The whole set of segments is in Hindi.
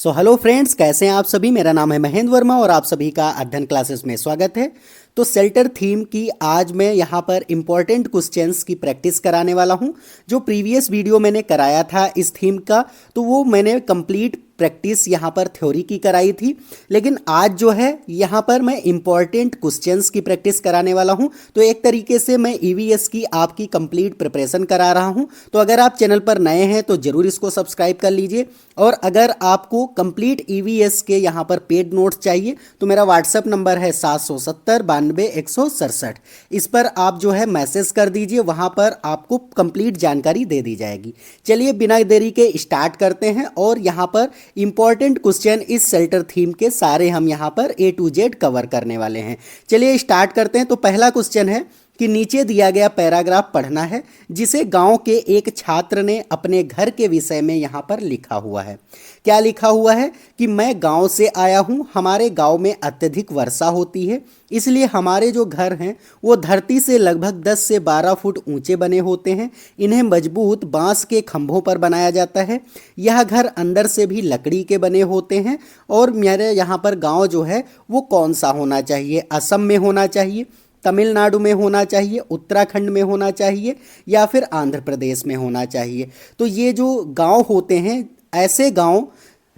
सो हेलो फ्रेंड्स, कैसे हैं आप सभी। मेरा नाम है महेंद्र वर्मा और आप सभी का अध्ययन क्लासेस में स्वागत है। तो सेल्टर थीम की आज मैं यहाँ पर इम्पॉर्टेंट क्वेश्चंस की प्रैक्टिस कराने वाला हूँ। जो प्रीवियस वीडियो मैंने कराया था इस थीम का, तो वो मैंने कंप्लीट प्रैक्टिस यहाँ पर थ्योरी की कराई थी, लेकिन आज जो है यहाँ पर मैं इम्पॉर्टेंट क्वेश्चंस की प्रैक्टिस कराने वाला हूँ। तो एक तरीके से मैं ईवीएस की आपकी कंप्लीट प्रिपरेशन करा रहा हूँ। तो अगर आप चैनल पर नए हैं तो ज़रूर इसको सब्सक्राइब कर लीजिए, और अगर आपको कंप्लीट ईवीएस के यहाँ पर पेड नोट्स चाहिए तो मेरा व्हाट्सएप नंबर है 770 92 167। इस पर आप जो है मैसेज कर दीजिए, वहाँ पर आपको कंप्लीट जानकारी दे दी जाएगी। चलिए बिना देरी के स्टार्ट करते हैं, और यहाँ पर इंपॉर्टेंट क्वेश्चन इस शेल्टर थीम के सारे हम यहाँ पर A to Z कवर करने वाले हैं। चलिए स्टार्ट करते हैं। तो पहला क्वेश्चन है कि नीचे दिया गया पैराग्राफ पढ़ना है, जिसे गांव के एक छात्र ने अपने घर के विषय में यहाँ पर लिखा हुआ है। क्या लिखा हुआ है कि मैं गांव से आया हूँ, हमारे गांव में अत्यधिक वर्षा होती है, इसलिए हमारे जो घर हैं वो धरती से लगभग 10 से 12 फुट ऊंचे बने होते हैं। इन्हें मजबूत बांस के खंभों पर बनाया जाता है। यह घर अंदर से भी लकड़ी के बने होते हैं। और मेरे यहाँ पर गांव जो है वो कौन सा होना चाहिए? असम में होना चाहिए, तमिलनाडु में होना चाहिए, उत्तराखंड में होना चाहिए, या फिर आंध्र प्रदेश में होना चाहिए। तो ये जो गांव होते हैं, ऐसे गांव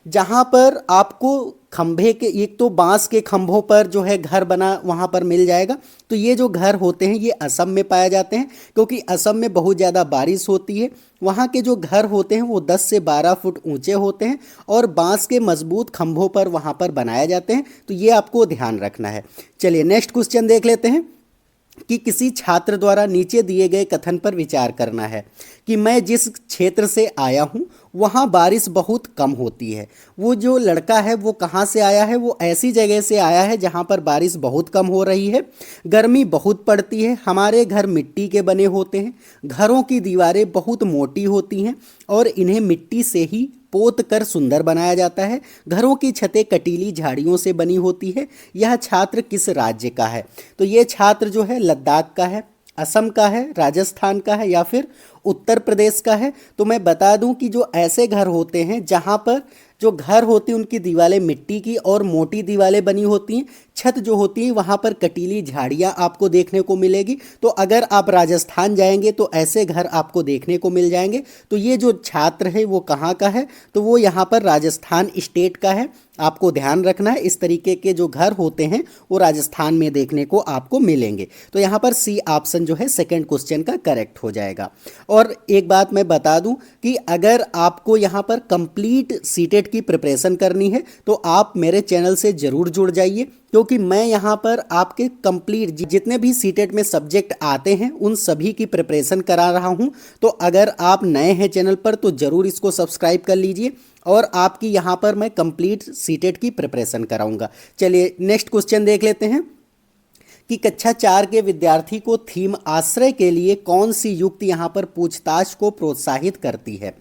जहां पर आपको खंभे के, एक तो बांस के खंभों पर जो है घर बना वहां पर मिल जाएगा। तो ये जो घर होते हैं ये असम में पाए जाते हैं, क्योंकि असम में बहुत ज़्यादा बारिश होती है। वहाँ के जो घर होते हैं वो 10 से 12 फुट ऊंचे होते हैं और बांस के मजबूत खंभों पर वहाँ पर बनाए जाते हैं। तो ये आपको ध्यान रखना है। चलिए नेक्स्ट क्वेश्चन देख लेते हैं कि किसी छात्र द्वारा नीचे दिए गए कथन पर विचार करना है कि मैं जिस क्षेत्र से आया हूँ वहाँ बारिश बहुत कम होती है। वो जो लड़का है वो कहाँ से आया है? वो ऐसी जगह से आया है जहाँ पर बारिश बहुत कम हो रही है, गर्मी बहुत पड़ती है, हमारे घर मिट्टी के बने होते हैं, घरों की दीवारें बहुत मोटी होती हैं और इन्हें मिट्टी से ही पोत कर सुंदर बनाया जाता है, घरों की छतें कटीली झाड़ियों से बनी होती है। यह छात्र किस राज्य का है? तो ये छात्र जो है लद्दाख का है, असम का है, राजस्थान का है, या फिर उत्तर प्रदेश का है। तो मैं बता दूं कि जो ऐसे घर होते हैं जहां पर जो घर होती हैं उनकी दीवारें मिट्टी की और मोटी दीवारें बनी होती हैं, छत जो होती है वहाँ पर कटीली झाड़ियाँ आपको देखने को मिलेगी। तो अगर आप राजस्थान जाएंगे तो ऐसे घर आपको देखने को मिल जाएंगे। तो ये जो छात्र है वो कहाँ का है? तो वो यहाँ पर राजस्थान स्टेट का है। आपको ध्यान रखना है, इस तरीके के जो घर होते हैं वो राजस्थान में देखने को आपको मिलेंगे। तो यहाँ पर सी ऑप्शन जो है सेकंड क्वेश्चन का करेक्ट हो जाएगा। और एक बात मैं बता दूं कि अगर आपको यहाँ पर कंप्लीट सीटेट की प्रिपरेशन करनी है तो आप मेरे चैनल से ज़रूर जुड़ जाइए, क्योंकि मैं यहाँ पर आपके कंप्लीट जितने भी सीटेट में सब्जेक्ट आते हैं उन सभी की प्रिपरेशन करा रहा हूँ। तो अगर आप नए हैं चैनल पर तो ज़रूर इसको सब्सक्राइब कर लीजिए, और आपकी यहाँ पर मैं कंप्लीट सीटेट की प्रिपरेशन कराऊंगा। चलिए नेक्स्ट क्वेश्चन देख लेते हैं कि कक्षा 4 के विद्यार्थी को थीम आश्रय के लिए कौन सी युक्ति यहाँ पर पूछताछ को प्रोत्साहित करती है।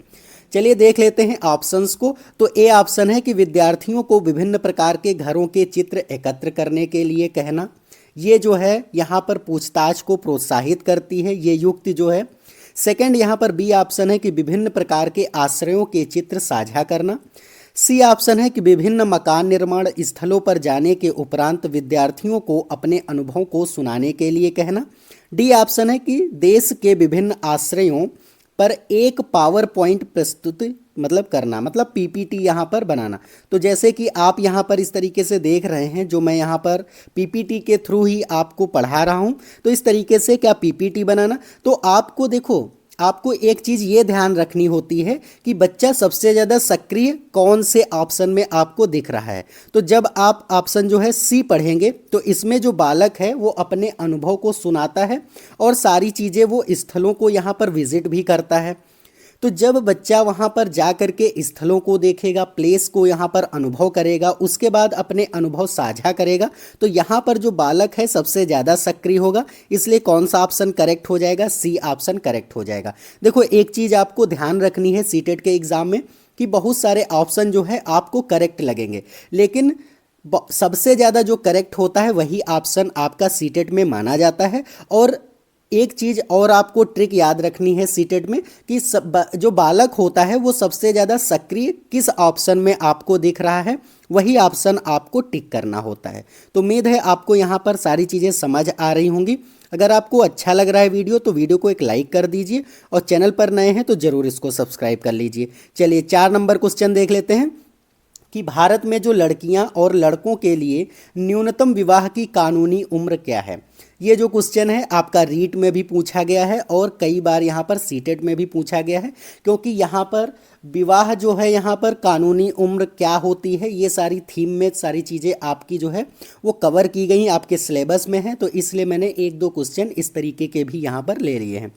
चलिए देख लेते हैं ऑप्शंस को। तो ए ऑप्शन है कि विद्यार्थियों को विभिन्न प्रकार के घरों के चित्र एकत्र करने के लिए कहना, ये जो है यहाँ पर पूछताछ को प्रोत्साहित करती है, ये युक्ति जो है। सेकंड यहाँ पर बी ऑप्शन है कि विभिन्न प्रकार के आश्रयों के चित्र साझा करना। सी ऑप्शन है कि विभिन्न मकान निर्माण स्थलों पर जाने के उपरांत विद्यार्थियों को अपने अनुभव को सुनाने के लिए कहना। डी ऑप्शन है कि देश के विभिन्न आश्रयों पर एक पावर पॉइंट प्रस्तुति करना, मतलब पीपीटी यहाँ पर बनाना। तो जैसे कि आप यहाँ पर इस तरीके से देख रहे हैं, जो मैं यहाँ पर पीपीटी के थ्रू ही आपको पढ़ा रहा हूँ। तो इस तरीके से क्या पीपीटी बनाना, तो आपको देखो, आपको एक चीज़ ये ध्यान रखनी होती है कि बच्चा सबसे ज़्यादा सक्रिय कौन से ऑप्शन में आपको दिख रहा है। तो जब आप ऑप्शन जो है सी पढ़ेंगे तो इसमें जो बालक है वो अपने अनुभव को सुनाता है और सारी चीज़ें वो स्थलों को यहाँ पर विजिट भी करता है। तो जब बच्चा वहाँ पर जा कर के स्थलों को देखेगा, प्लेस को यहाँ पर अनुभव करेगा, उसके बाद अपने अनुभव साझा करेगा, तो यहाँ पर जो बालक है सबसे ज़्यादा सक्रिय होगा। इसलिए कौन सा ऑप्शन करेक्ट हो जाएगा? सी ऑप्शन करेक्ट हो जाएगा। देखो एक चीज़ आपको ध्यान रखनी है सीटेट के एग्ज़ाम में कि बहुत सारे ऑप्शन जो है आपको करेक्ट लगेंगे, लेकिन सबसे ज़्यादा जो करेक्ट होता है वही ऑप्शन आपका सीटेट में माना जाता है। और एक चीज़ और आपको ट्रिक याद रखनी है सीटेट में कि जो बालक होता है वो सबसे ज़्यादा सक्रिय किस ऑप्शन में आपको दिख रहा है, वही ऑप्शन आपको टिक करना होता है। तो उम्मीद है आपको यहाँ पर सारी चीज़ें समझ आ रही होंगी। अगर आपको अच्छा लग रहा है वीडियो तो वीडियो को एक लाइक कर दीजिए और चैनल पर नए हैं तो ज़रूर इसको सब्सक्राइब कर लीजिए। चलिए 4 नंबर क्वेश्चन देख लेते हैं कि भारत में जो लड़कियां और लड़कों के लिए न्यूनतम विवाह की कानूनी उम्र क्या है। ये जो क्वेश्चन है आपका रीट में भी पूछा गया है और कई बार यहाँ पर सीटेट में भी पूछा गया है, क्योंकि यहाँ पर विवाह जो है यहाँ पर कानूनी उम्र क्या होती है ये सारी थीम में सारी चीज़ें आपकी जो है वो कवर की गई आपके सिलेबस में है, तो इसलिए मैंने 1-2 क्वेश्चन इस तरीके के भी यहाँ पर ले लिए हैं।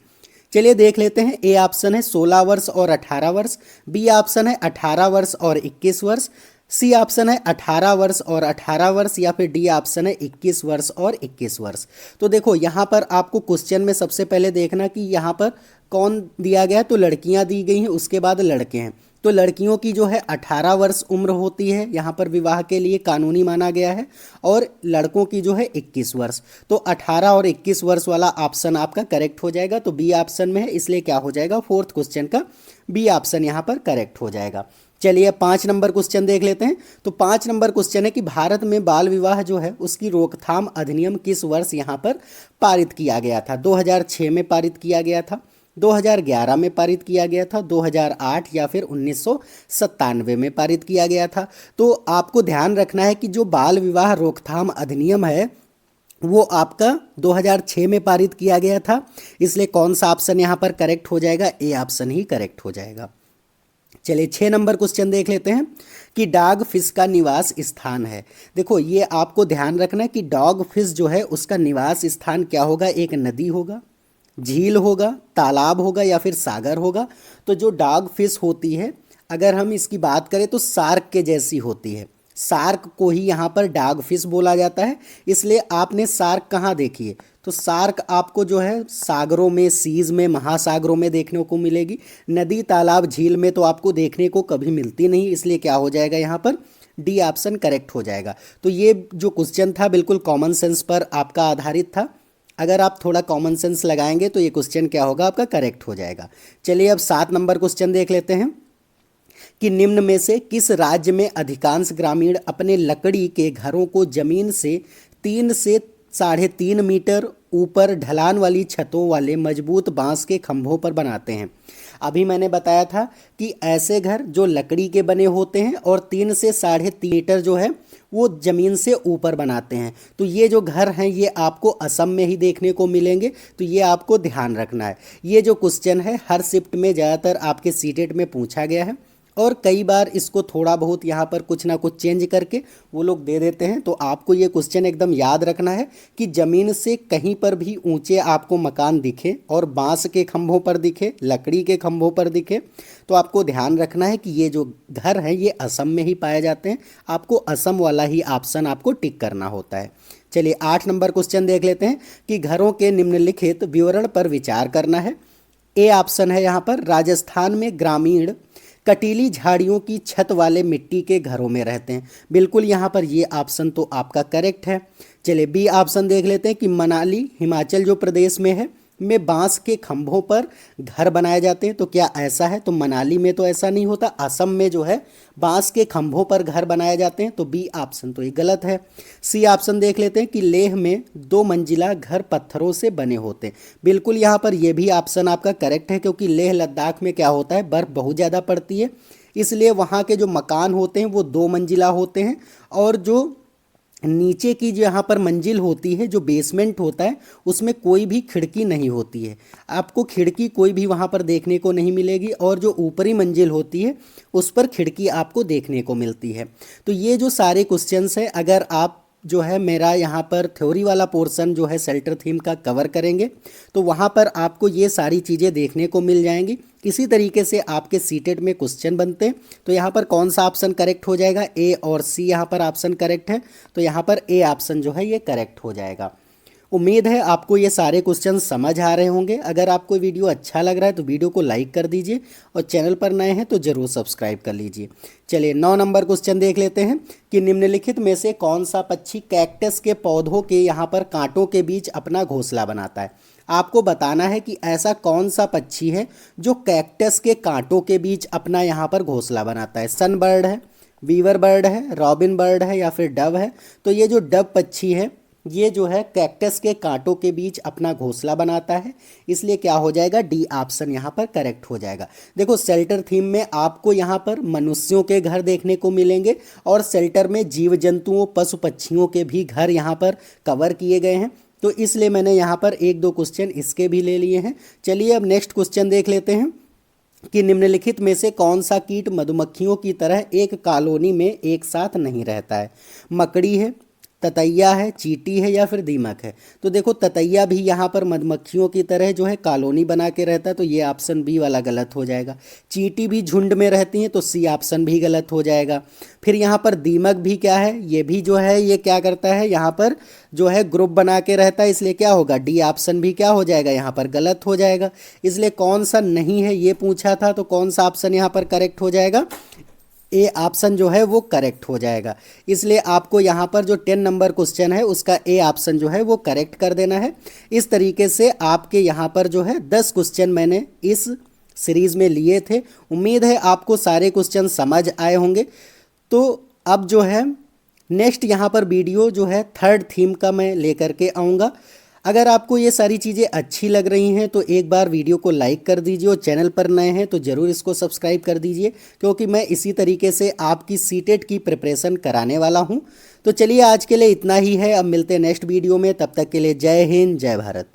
चलिए देख लेते हैं। ए ऑप्शन है 16 वर्ष और 18 वर्ष, बी ऑप्शन है 18 वर्ष और 21 वर्ष, सी ऑप्शन है 18 वर्ष और 18 वर्ष, या फिर डी ऑप्शन है 21 वर्ष और 21 वर्ष। तो देखो यहाँ पर आपको क्वेश्चन में सबसे पहले देखना कि यहाँ पर कौन दिया गया है, तो लड़कियाँ दी गई हैं, उसके बाद लड़के हैं। तो लड़कियों की जो है 18 वर्ष उम्र होती है यहाँ पर विवाह के लिए कानूनी माना गया है, और लड़कों की जो है 21 वर्ष। तो 18 और 21 वर्ष वाला ऑप्शन आपका करेक्ट हो जाएगा। तो बी ऑप्शन में है, इसलिए क्या हो जाएगा, 4th क्वेश्चन का बी ऑप्शन यहाँ पर करेक्ट हो जाएगा। चलिए 5 नंबर क्वेश्चन देख लेते हैं। तो 5 नंबर क्वेश्चन है कि भारत में बाल विवाह जो है उसकी रोकथाम अधिनियम किस वर्ष यहाँ पर पारित किया गया था। 2006 में पारित किया गया था, 2011 में पारित किया गया था, 2008 या फिर 1997 में पारित किया गया था। तो आपको ध्यान रखना है कि जो बाल विवाह रोकथाम अधिनियम है वो आपका 2006 में पारित किया गया था, इसलिए कौन सा ऑप्शन यहाँ पर करेक्ट हो जाएगा, ए ऑप्शन ही करेक्ट हो जाएगा। चलिए 6 नंबर क्वेश्चन देख लेते हैं कि डॉग फिश का निवास स्थान है। देखो ये आपको ध्यान रखना है कि डॉग फिश जो है उसका निवास स्थान क्या होगा, एक नदी होगा, झील होगा, तालाब होगा या फिर सागर होगा। तो जो डॉग फिश होती है अगर हम इसकी बात करें तो शार्क के जैसी होती है, शार्क को ही यहाँ पर डॉग फिश बोला जाता है। इसलिए आपने शार्क कहाँ देखी है, तो शार्क आपको जो है सागरों में, सीज में, महासागरों में देखने को मिलेगी। नदी, तालाब, झील में तो आपको देखने को कभी मिलती नहीं, इसलिए क्या हो जाएगा यहाँ पर डी ऑप्शन करेक्ट हो जाएगा। तो ये जो क्वेश्चन था बिल्कुल कॉमन सेंस पर आपका आधारित था। अगर आप थोड़ा कॉमन सेंस लगाएंगे तो ये क्वेश्चन क्या होगा, आपका करेक्ट हो जाएगा। चलिए अब 7 नंबर क्वेश्चन देख लेते हैं कि निम्न में से किस राज्य में अधिकांश ग्रामीण अपने लकड़ी के घरों को जमीन से 3 से 3.5 मीटर ऊपर ढलान वाली छतों वाले मजबूत बांस के खंभों पर बनाते हैं। अभी मैंने बताया था कि ऐसे घर जो लकड़ी के बने होते हैं और 3 से 3.5 मीटर जो है वो ज़मीन से ऊपर बनाते हैं। तो ये जो घर हैं ये आपको असम में ही देखने को मिलेंगे, तो ये आपको ध्यान रखना है। ये जो क्वेश्चन है हर शिफ्ट में ज़्यादातर आपके सीटेट में पूछा गया है, और कई बार इसको थोड़ा बहुत यहाँ पर कुछ ना कुछ चेंज करके वो लोग दे देते हैं। तो आपको ये क्वेश्चन एकदम याद रखना है कि ज़मीन से कहीं पर भी ऊंचे आपको मकान दिखे और बांस के खंभों पर दिखे, लकड़ी के खंभों पर दिखे, तो आपको ध्यान रखना है कि ये जो घर हैं ये असम में ही पाए जाते हैं। आपको असम वाला ही ऑप्शन आपको टिक करना होता है। चलिए 8 नंबर क्वेश्चन देख लेते हैं कि घरों के निम्नलिखित विवरण पर विचार करना है। ए ऑप्शन है यहाँ पर राजस्थान में ग्रामीण कटीली झाड़ियों की छत वाले मिट्टी के घरों में रहते हैं। बिल्कुल यहाँ पर ये ऑप्शन तो आपका करेक्ट है। चलिए बी ऑप्शन देख लेते हैं कि मनाली हिमाचल जो प्रदेश में है में बांस के खंभों पर घर बनाए जाते हैं। तो क्या ऐसा है, तो मनाली में तो ऐसा नहीं होता, असम में जो है बांस के खंभों पर घर बनाए जाते हैं। तो बी ऑप्शन तो ये गलत है। सी ऑप्शन देख लेते हैं कि लेह में 2 मंजिला घर पत्थरों से बने होते हैं। बिल्कुल यहाँ पर ये भी ऑप्शन आपका करेक्ट है, क्योंकि लेह लद्दाख में क्या होता है, बर्फ़ बहुत ज़्यादा पड़ती है, इसलिए वहाँ के जो मकान होते हैं वो 2 मंजिला होते हैं, और जो नीचे की जो यहाँ पर मंजिल होती है, जो बेसमेंट होता है, उसमें कोई भी खिड़की नहीं होती है। आपको खिड़की कोई भी वहाँ पर देखने को नहीं मिलेगी, और जो ऊपरी मंजिल होती है उस पर खिड़की आपको देखने को मिलती है। तो ये जो सारे क्वेश्चंस हैं, अगर आप जो है मेरा यहाँ पर थ्योरी वाला पोर्शन जो है शेल्टर थीम का कवर करेंगे तो वहाँ पर आपको ये सारी चीज़ें देखने को मिल जाएंगी। इसी तरीके से आपके सीटेट में क्वेश्चन बनते हैं। तो यहाँ पर कौन सा ऑप्शन करेक्ट हो जाएगा, ए और सी यहाँ पर ऑप्शन करेक्ट है, तो यहाँ पर ए ऑप्शन जो है ये करेक्ट हो जाएगा। उम्मीद है आपको ये सारे क्वेश्चन समझ आ रहे होंगे। अगर आपको वीडियो अच्छा लग रहा है तो वीडियो को लाइक कर दीजिए, और चैनल पर नए हैं तो ज़रूर सब्सक्राइब कर लीजिए। चलिए 9 नंबर क्वेश्चन देख लेते हैं कि निम्नलिखित में से कौन सा पक्षी कैक्टस के पौधों के यहाँ पर कांटों के बीच अपना घोंसला बनाता है। आपको बताना है कि ऐसा कौन सा पक्षी है जो कैक्टस के कांटों के बीच अपना यहाँ पर घोंसला बनाता है। सन बर्ड है, वीवर बर्ड है, रॉबिन बर्ड है या फिर डव है। तो ये जो डव पक्षी है ये जो है कैक्टस के कांटों के बीच अपना घोंसला बनाता है, इसलिए क्या हो जाएगा, डी ऑप्शन यहाँ पर करेक्ट हो जाएगा। देखो शेल्टर थीम में आपको यहाँ पर मनुष्यों के घर देखने को मिलेंगे और शेल्टर में जीव जंतुओं पशु पक्षियों के भी घर यहाँ पर कवर किए गए हैं, तो इसलिए मैंने यहाँ पर एक दो क्वेश्चन इसके भी ले लिए हैं। चलिए अब नेक्स्ट क्वेश्चन देख लेते हैं कि निम्नलिखित में से कौन सा कीट मधुमक्खियों की तरह एक कॉलोनी में एक साथ नहीं रहता है। मकड़ी है, ततैया है, चींटी है या फिर दीमक है। तो देखो ततैया भी यहाँ पर मधुमक्खियों की तरह जो है कॉलोनी बना के रहता है, तो ये ऑप्शन बी वाला गलत हो जाएगा। चींटी भी झुंड में रहती हैं, तो सी ऑप्शन भी गलत हो जाएगा। फिर यहाँ पर दीमक भी क्या है, ये भी जो है ये क्या करता है, यहाँ पर जो है ग्रुप बना के रहता है, इसलिए क्या होगा, डी ऑप्शन भी क्या हो जाएगा, यहाँ पर गलत हो जाएगा। इसलिए कौन सा नहीं है ये पूछा था, तो कौन सा ऑप्शन यहाँ पर करेक्ट हो जाएगा, ए ऑप्शन जो है वो करेक्ट हो जाएगा। इसलिए आपको यहाँ पर जो 10 नंबर क्वेश्चन है उसका ए ऑप्शन जो है वो करेक्ट कर देना है। इस तरीके से आपके यहाँ पर जो है 10 क्वेश्चन मैंने इस सीरीज़ में लिए थे। उम्मीद है आपको सारे क्वेश्चन समझ आए होंगे। तो अब जो है नेक्स्ट यहाँ पर वीडियो जो है थर्ड थीम का मैं लेकर के आऊँगा। अगर आपको ये सारी चीज़ें अच्छी लग रही हैं तो एक बार वीडियो को लाइक कर दीजिए और चैनल पर नए हैं तो ज़रूर इसको सब्सक्राइब कर दीजिए, क्योंकि मैं इसी तरीके से आपकी सीटेट की प्रिपरेशन कराने वाला हूं। तो चलिए आज के लिए इतना ही है, अब मिलते हैं नेक्स्ट वीडियो में, तब तक के लिए जय हिंद जय भारत।